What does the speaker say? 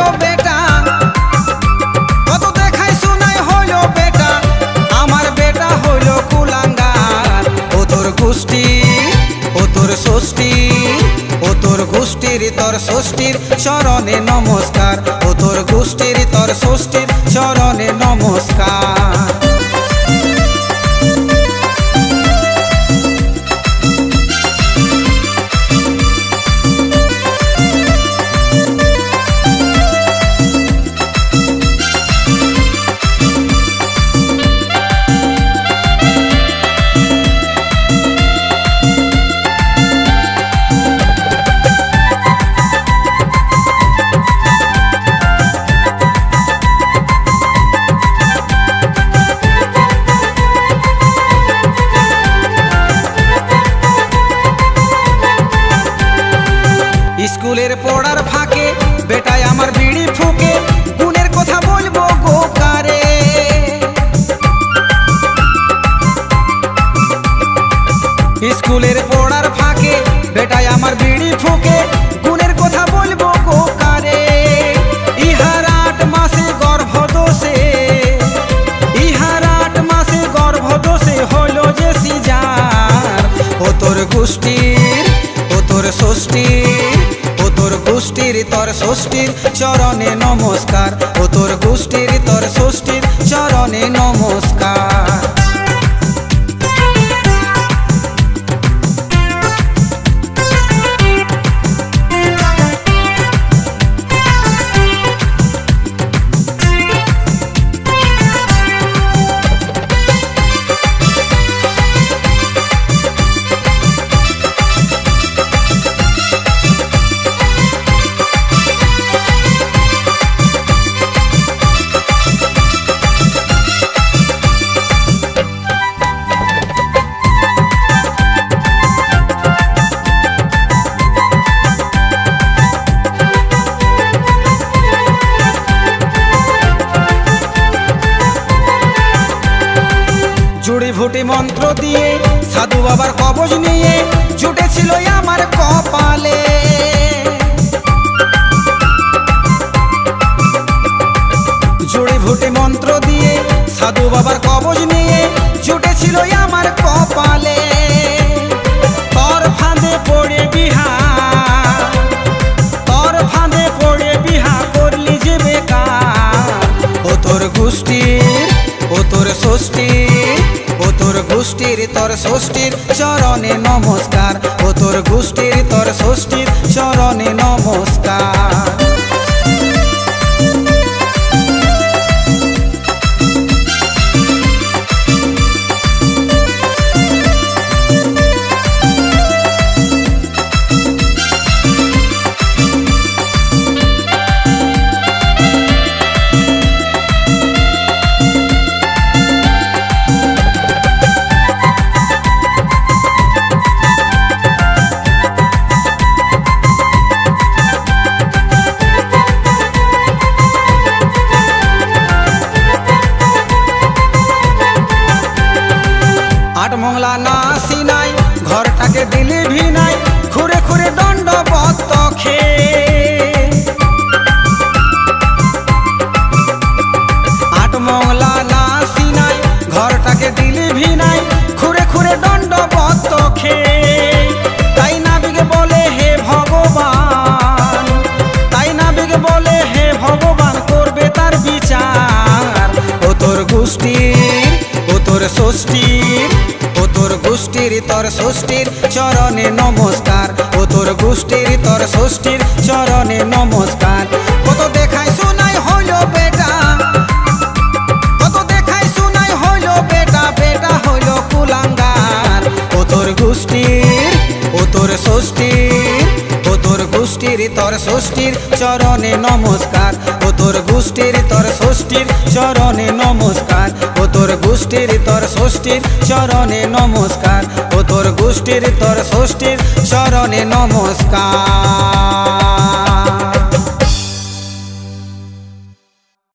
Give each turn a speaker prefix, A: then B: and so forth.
A: হলো বেটা, কত দেখাই শোনাই হলো বেটা, আমার বেটা হলো কুলাঙ্গার। ও তোর গোষ্ঠী, ও তোর ষষ্ঠী, ও তোর গোষ্ঠীর তোর ষষ্ঠীর চরণে নমস্কার। ও তোর গোষ্ঠীর তোর ষষ্ঠীর চরণে নমস্কার। স্কুলের পড়ার ফাঁকে বেটায় আমার বিড়ি ফুকে, গুণের কথা বলবো গো কারে। স্কুলের পড়ার ফাঁকে বেটায় আমার বিড়ি ফুকে, গুণের কথা বলবো গো কারে। ইহার 8 মাসে গর্ভদোষে, ইহার 8 মাসে গর্ভদোষে হলো যে সিজার। ও তোর গোষ্ঠীর, ও তোর ষষ্ঠীর, ও তোর গোষ্ঠীর তোর ষষ্ঠীর চরণে নমস্কার। ও তোর গোষ্ঠীর তোর ষষ্ঠীর চরণে নমস্কার। জুড়িভুটি মন্ত্র দিয়ে সাধু বাবার কবজ নিয়ে জুটেছিল আমার কপালে। জুড়িভুটি মন্ত্র দিয়ে সাধু বাবার কবজ নিয়ে জুটেছিল আমার কপালে। তোর ফাঁদে পড়ে বিহা, তোর ফাঁদে পড়ে বিহা করলি যে বেকার। ও তোর গোষ্ঠীর, ও তোর ষষ্ঠীর, ও তোর গোষ্ঠীর তোর ষষ্ঠীর চরণে নমস্কার। ও তোর গোষ্ঠীর তোর ষষ্ঠীর চরণে নমস্কার। আট মংলা না সিনাই ঘরটাকে দিলি ভিনাই, খুঁড়ে খুঁড়ে দণ্ডবত খেয়ে। আট মংলা না সিনাই ঘরটাকে দিলি ভিনাই, খুঁড়ে খুঁড়ে দণ্ডবত খেয়ে। তাই নাবিকে বলে হে ভগবান, তাই নাবিকে বলে হে ভগবান করবে তার বিচার। ও তোর গোষ্ঠীর, ও তোর ষষ্ঠীর, ও তোর গোষ্ঠীর তোর ষষ্ঠীর চরণে নমস্কার। ও তোর গোষ্ঠীর তোর ষষ্ঠীর চরণে নমস্কার। কত দেখাই শোনাই হলো বেটা, কত দেখাই শোনাই হলো বেটা, বেটা হলো কুলাঙ্গার। ও তোর গোষ্ঠীর, ও তোর ষষ্ঠীর, ও তোর গোষ্ঠীর তোর ষষ্ঠীর চরণে নমস্কার। ও তোর গোষ্ঠীর তোর ষষ্ঠীর চরণে নমস্কার। ও তোর গোষ্ঠীর তোর ষষ্ঠীর চরণে নমস্কার। ও তোর গোষ্ঠীর তোর ষষ্ঠীর চরণে নমস্কার।